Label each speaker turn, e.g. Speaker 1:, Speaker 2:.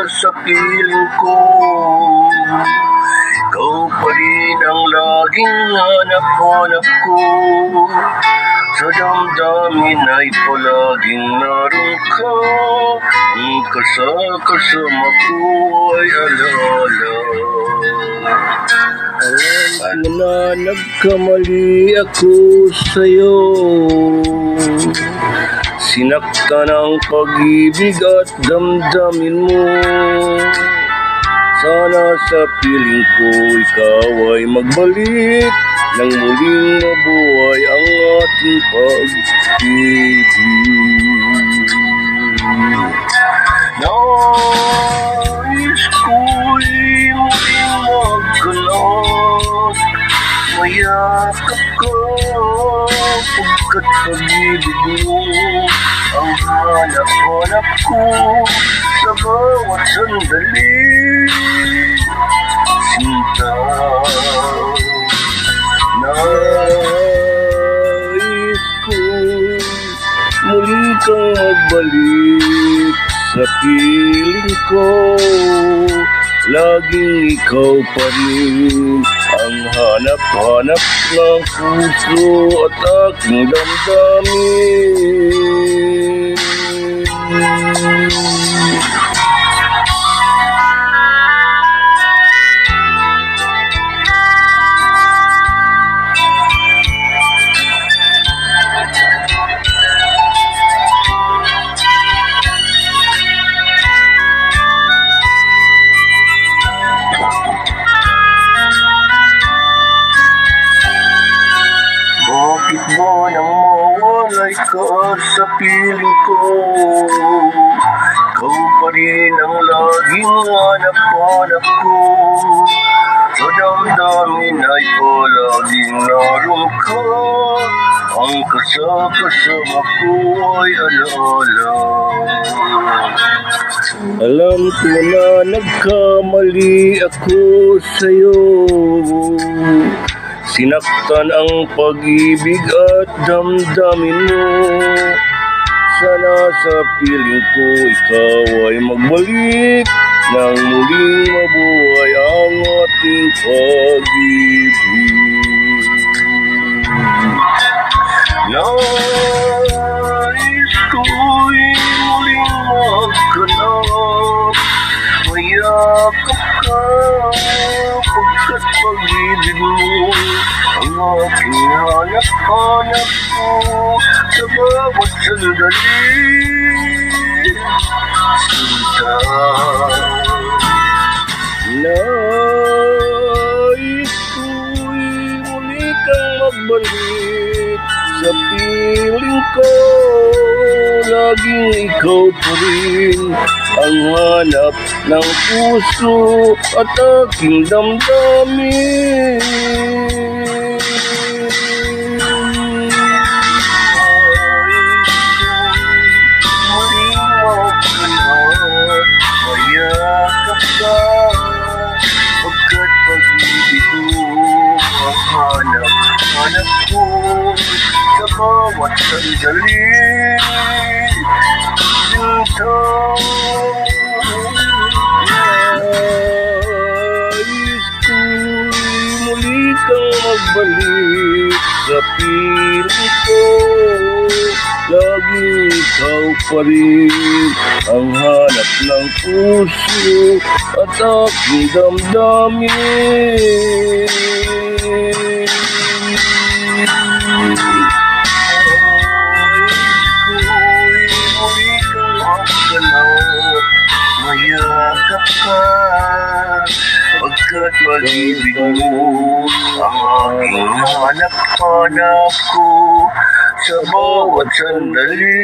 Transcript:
Speaker 1: sa piling ko. Ikaw pa rin ang laging hanap-hanap ko. Sa damdamin ay palaging naroon ka. Ang kasama ko ay alaala. Alam ko na nagkamali ako sa'yo. Sinaktan ang pag-ibig at damdamin mo. Sana sa piling ko ikaw ay magbalik nang muling mabuhay ang ating pag-ibig. Nais ko'y muling magkalap, mayakap ka, pagkat pag-ibig mo ang hanap-hanap ko sa bawat sandali. Sinta, nais ko'y muli kang magbalik sa piling ko. Laging ikaw pa rin ang hanap-hanap ng puso at aking damdamin. Bakit ba nang mawalay ka sa piling ko? Ikaw pa rin ang laging hanap-hanap ko. Sa damdamin ay palaging naroon ka. Ang kasama ko ay alaala. Alam ko na nagkamali ako sa'yo. Sinaktan ang pag-ibig at damdamin mo. Sana sa piling ko ikaw ay magbalik nang muling mabuhay ang ating pag-ibig. Nais ko'y muling magkanap, mayakap ka, pagkat pag-ibig mo ang aking hanap-hanap ko sa bawat sandali. Sinta, nais ko'y muli kang magbalik sa piling ko. Laging ikaw pa rin ang hanap ng puso at aking damdamin. Mayakap ka, pagkat pag-ibig mo ang hanap-hanap ko sa bawat sandali. Sinta, nais ko'y muli kang magbalik sa piling ko. Laging ikaw pa rin ang hanap ng puso at aking damdamin. Mayakap ka, pagkat pag-ibig mo ang aking hanap-hanap ko sa bawat sandali.